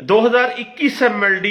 2021 MLD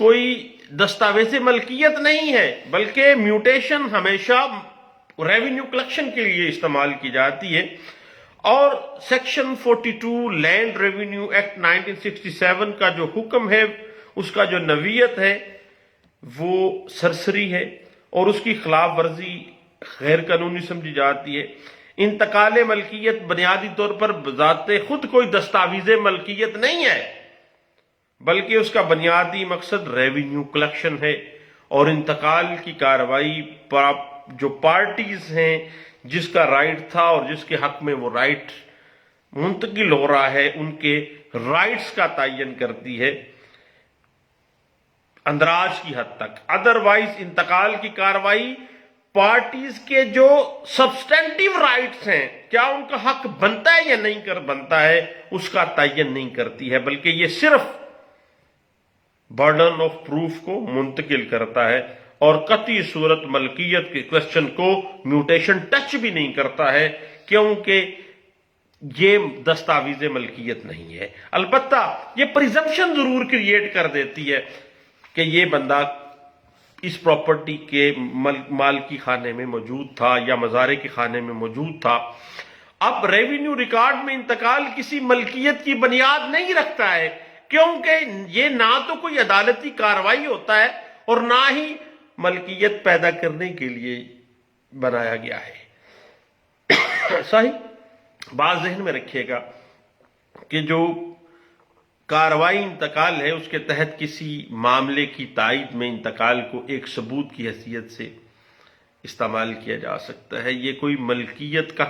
کوئی دستاویز ملکیت نہیں ہے، بلکہ میوٹیشن ہمیشہ ریونیو کلیکشن کے لیے استعمال کی جاتی ہے۔ اور سیکشن 42 لینڈ ریونیو ایکٹ 1967 کا جو حکم ہے، اس کا جو نوعیت ہے وہ سرسری ہے اور اس کی خلاف ورزی غیر قانونی سمجھی جاتی ہے۔ انتقال ملکیت بنیادی طور پر بذات خود کوئی دستاویز ملکیت نہیں ہے، بلکہ اس کا بنیادی مقصد ریونیو کلیکشن ہے، اور انتقال کی کارروائی پر جو پارٹیز ہیں جس کا رائٹ تھا اور جس کے حق میں وہ رائٹ منتقل ہو رہا ہے، ان کے رائٹس کا تعین کرتی ہے اندراج کی حد تک۔ ادروائز انتقال کی کارروائی پارٹیز کے جو سبسٹینٹیو رائٹس ہیں، کیا ان کا حق بنتا ہے یا نہیں بنتا ہے، اس کا تعین نہیں کرتی ہے، بلکہ یہ صرف برڈن آف پروف کو منتقل کرتا ہے، اور قطعی صورت ملکیت کے کوسچن کو میوٹیشن ٹچ بھی نہیں کرتا ہے، کیونکہ یہ دستاویز ملکیت نہیں ہے۔ البتہ یہ پریزمپشن ضرور کریٹ کر دیتی ہے کہ یہ بندہ اس پراپرٹی کے مالکی خانے میں موجود تھا یا مزارے کے خانے میں موجود تھا۔ اب ریونیو ریکارڈ میں انتقال کسی ملکیت کی بنیاد نہیں رکھتا ہے، کیونکہ یہ نہ تو کوئی عدالتی کارروائی ہوتا ہے اور نہ ہی ملکیت پیدا کرنے کے لیے بنایا گیا ہے۔ صحیح بات ذہن میں رکھیے گا کہ جو کارروائی انتقال ہے، اس کے تحت کسی معاملے کی تائید میں انتقال کو ایک ثبوت کی حیثیت سے استعمال کیا جا سکتا ہے۔ یہ کوئی ملکیت کا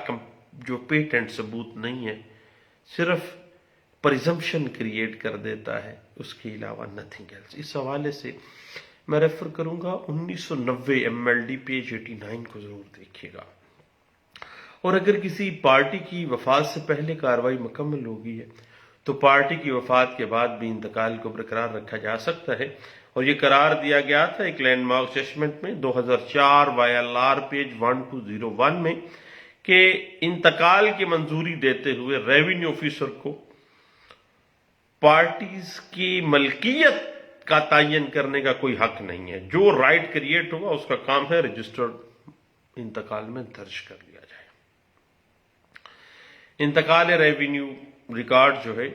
جو پیٹنٹ ثبوت نہیں ہے، صرف پریزمپشن کریٹ کر دیتا ہے، اس کے علاوہ نتھنگ ایلس۔ اس حوالے سے میں ریفر کروں گا 1990 MLD پیج 89 کو ضرور دیکھیے گا۔ اور اگر کسی پارٹی کی وفات سے پہلے کارروائی مکمل ہو گئی ہے تو پارٹی کی وفات کے بعد بھی انتقال کو برقرار رکھا جا سکتا ہے، اور یہ قرار دیا گیا تھا ایک لینڈ مارک ججمنٹ میں 2004 YLR پیج 1201 میں، کہ انتقال کی منظوری دیتے ہوئے ریونیو آفیسر کو پارٹیز کی ملکیت کا تعین کرنے کا کوئی حق نہیں ہے۔ جو رائٹ کریٹ ہوگا اس کا کام ہے رجسٹرڈ انتقال میں درج کر لیا جائے۔ انتقال ریونیو ریکارڈ جو ہے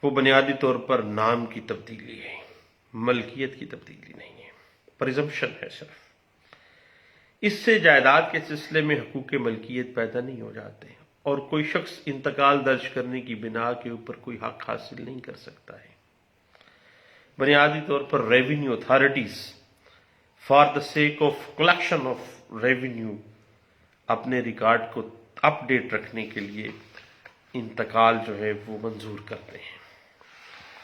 وہ بنیادی طور پر نام کی تبدیلی ہے، ملکیت کی تبدیلی نہیں ہے، پریزمپشن ہے صرف۔ اس سے جائیداد کے سلسلے میں حقوق ملکیت پیدا نہیں ہو جاتے، اور کوئی شخص انتقال درج کرنے کی بنا کے اوپر کوئی حق حاصل نہیں کر سکتا ہے۔ بنیادی طور پر revenue authorities for the sake of collection of revenue اپنے ریکارڈ کو اپ ڈیٹ رکھنے کے لیے انتقال جو ہے وہ منظور کرتے ہیں۔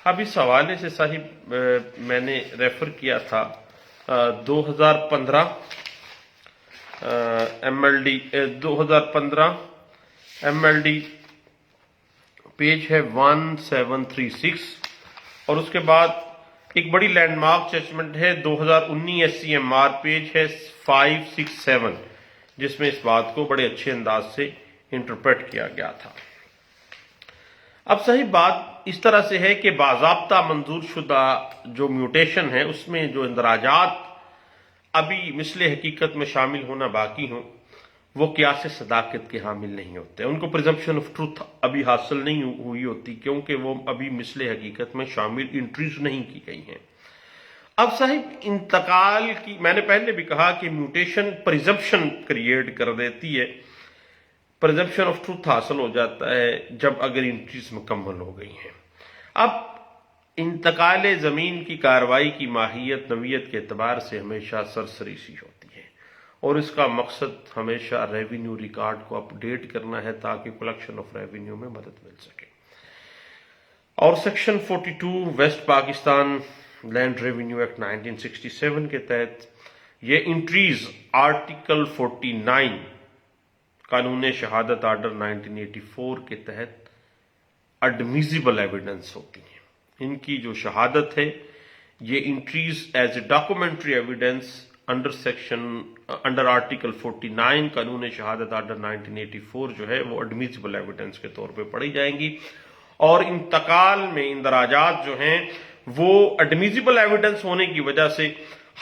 اب اس حوالے سے صاحب میں نے ریفر کیا تھا 2015 MLD پیج ہے 1736، اور اس کے بعد ایک بڑی لینڈ مارک ججمنٹ ہے 2019 SCMR پیج ہے 567، جس میں اس بات کو بڑے اچھے انداز سے انٹرپریٹ کیا گیا تھا۔ اب صحیح بات اس طرح سے ہے کہ باضابطہ منظور شدہ جو میوٹیشن ہے، اس میں جو اندراجات ابھی مثل حقیقت میں شامل ہونا باقی ہوں، وہ قیاس صداقت کے حامل نہیں ہوتے، ان کو پریزمپشن آف ٹروتھ ابھی حاصل نہیں ہوئی ہوتی، کیونکہ وہ ابھی مثل حقیقت میں شامل انٹریز نہیں کی گئی ہیں۔ اب صاحب انتقال کی میں نے پہلے بھی کہا کہ میوٹیشن پریزمپشن کریٹ کر دیتی ہے، پریزمپشن آف ٹروتھ حاصل ہو جاتا ہے جب اگر انٹریز مکمل ہو گئی ہیں۔ اب انتقال زمین کی کارروائی کی ماہیت نوعیت کے اعتبار سے ہمیشہ سرسری سی ہوتی ہے، اور اس کا مقصد ہمیشہ ریونیو ریکارڈ کو اپ ڈیٹ کرنا ہے تاکہ کلیکشن آف ریونیو میں مدد مل سکے۔ اور section 42 West Pakistan land revenue act 1967 کے تحت یہ انٹریز آرٹیکل 49 قانون شہادت آرڈر 1984 کے تحت ایڈمیزیبل ایویڈنس ہوتی ہیں۔ ان کی جو شہادت ہے، یہ entries as a documentary evidence under article 49 قانون شہادت آرڈر 1984 جو ہے وہ ایڈمیزیبل ایویڈنس کے طور پہ پڑھی جائیں گی، اور انتقال میں اندراجات جو ہیں وہ ایڈمیزیبل ایویڈنس ہونے کی وجہ سے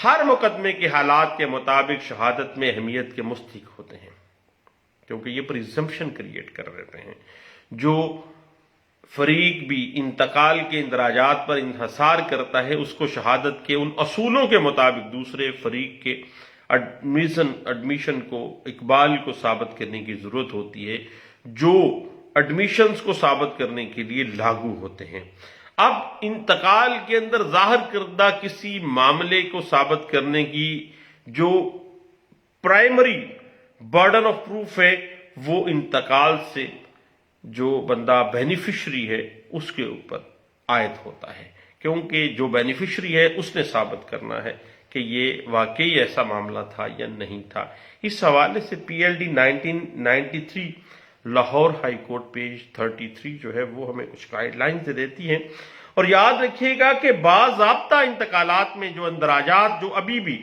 ہر مقدمے کے حالات کے مطابق شہادت میں اہمیت کے مستحق ہوتے ہیں، کیونکہ یہ پریزمپشن کریٹ کر رہتے ہیں۔ جو فریق بھی انتقال کے اندراجات پر انحصار کرتا ہے، اس کو شہادت کے ان اصولوں کے مطابق دوسرے فریق کے ایڈمیشن کو، اقبال کو ثابت کرنے کی ضرورت ہوتی ہے، جو ایڈمیشنز کو ثابت کرنے کے لیے لاگو ہوتے ہیں۔ اب انتقال کے اندر ظاہر کردہ کسی معاملے کو ثابت کرنے کی جو پرائمری برڈن آف پروف ہے، وہ انتقال سے جو بندہ بینیفیشری ہے اس کے اوپر عائد ہوتا ہے، کیونکہ جو بینیفیشری ہے اس نے ثابت کرنا ہے کہ یہ واقعی ایسا معاملہ تھا یا نہیں تھا۔ اس حوالے سے P L D 1993 Lahore high court page 33 جو ہے وہ ہمیں کچھ گائیڈ لائنز دیتی ہے، اور یاد رکھیے گا کہ باضابطہ انتقالات میں جو اندراجات جو ابھی بھی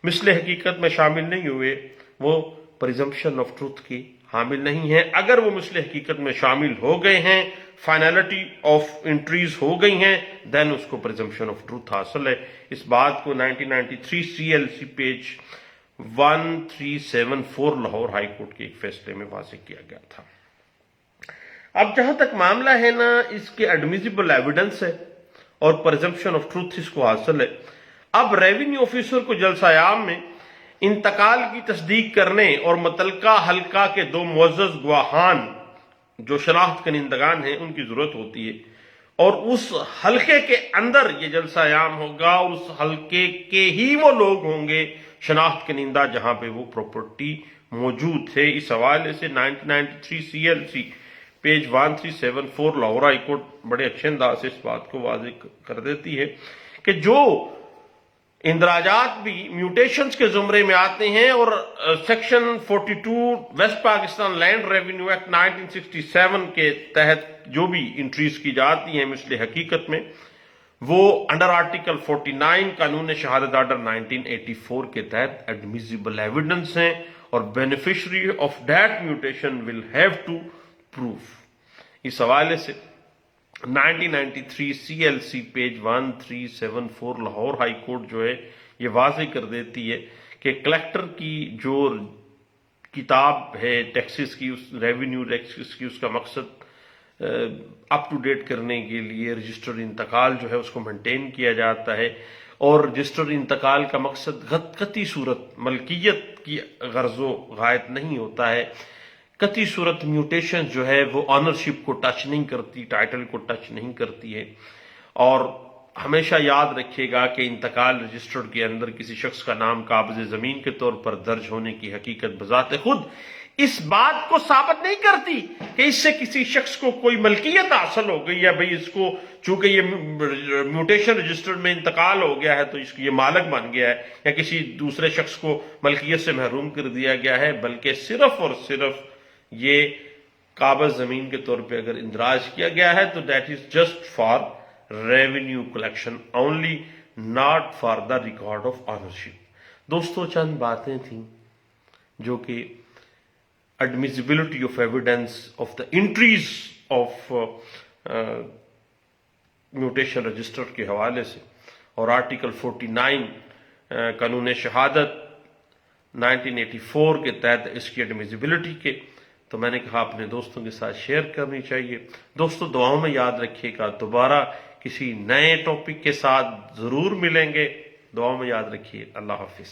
مثل حقیقت میں شامل نہیں ہوئے، وہ پریزمپشن آف ٹروتھ کی حامل نہیں ہیں۔ اگر وہ مثل حقیقت میں شامل ہو گئے ہیں، فائنلٹی آف انٹریز ہو گئی ہیں، دین اس کو پریزمپشن آف ٹروتھ حاصل ہے۔ اس بات کو 1993 C L C page 1374 Lahore high court کے ایک فیصلے میں واضح کیا گیا تھا۔ اب جہاں تک معاملہ ہے نا اس کے ایڈمیزیبل ایویڈنس ہے اور پریزمپشن آف ٹروتھ اس کو حاصل ہے، اب ریونیو آفیسر کو جلسہ عام میں انتقال کی تصدیق کرنے اور متعلقہ حلقہ کے 2 معزز گواہان جو شناخت کنندگان ہیں ان کی ضرورت ہوتی ہے، اور اس حلقے کے اندر یہ جلسہ عام ہوگا، اور اس حلقے کے ہی وہ لوگ ہوں گے شناخت کنندہ جہاں پہ وہ پراپرٹی موجود ہے۔ اس حوالے سے 1993 C L C page 1374 Lahore high court بڑے اچھے انداز سے اس بات کو واضح کر دیتی ہے کہ جو اندراجات بھی میوٹیشنز کے زمرے میں آتے ہیں، اور section 42 West Pakistan land revenue act 1967 کے تحت جو بھی انٹریز کی جاتی ہیں مثل حقیقت میں، وہ انڈر آرٹیکل 49 قانون شہادت آرڈر 1984 کے تحت ایڈمیزیبل ایویڈنس ہیں، اور beneficiary of that mutation will have to proof. اس حوالے سے 1993 C L C page 1374 Lahore high court جو ہے یہ واضح کر دیتی ہے کہ کلیکٹر کی جو کتاب ہے ٹیکسز کی، اس ریونیو ٹیکسز کی، اس کا مقصد اپ ٹو ڈیٹ کرنے کے لیے رجسٹرڈ انتقال جو ہے اس کو مینٹین کیا جاتا ہے، اور رجسٹرڈ انتقال کا مقصد قطعی صورت ملکیت کی غرض و غایت نہیں ہوتا ہے۔ قطعی صورت میوٹیشن جو ہے وہ آنرشپ کو ٹچ نہیں کرتی، ٹائٹل کو ٹچ نہیں کرتی ہے، اور ہمیشہ یاد رکھیے گا کہ انتقال رجسٹرڈ کے اندر کسی شخص کا نام قابض زمین کے طور پر درج ہونے کی حقیقت بذات خود اس بات کو ثابت نہیں کرتی کہ اس سے کسی شخص کو کوئی ملکیت حاصل ہو گئی ہے، بھئی اس کو چونکہ یہ میوٹیشن رجسٹرڈ میں انتقال ہو گیا ہے تو اس کو یہ مالک بن گیا ہے، یا کسی دوسرے شخص کو ملکیت سے محروم کر دیا گیا ہے، بلکہ صرف اور صرف یہ قابض زمین کے طور پہ اگر اندراج کیا گیا ہے تو that is just for revenue collection only, not for the record of ownership. دوستو چند باتیں تھیں جو کہ admissibility of evidence of the entries of mutation register کے حوالے سے، اور آرٹیکل 49 قانون شہادت 1984 کے تحت اس کی ایڈمیزیبلٹی کے، تو میں نے کہا اپنے دوستوں کے ساتھ شیئر کرنی چاہیے۔ دوستو دعاؤں میں یاد رکھیے گا، دوبارہ کسی نئے ٹاپک کے ساتھ ضرور ملیں گے، دعاؤں میں یاد رکھیے۔ اللہ حافظ۔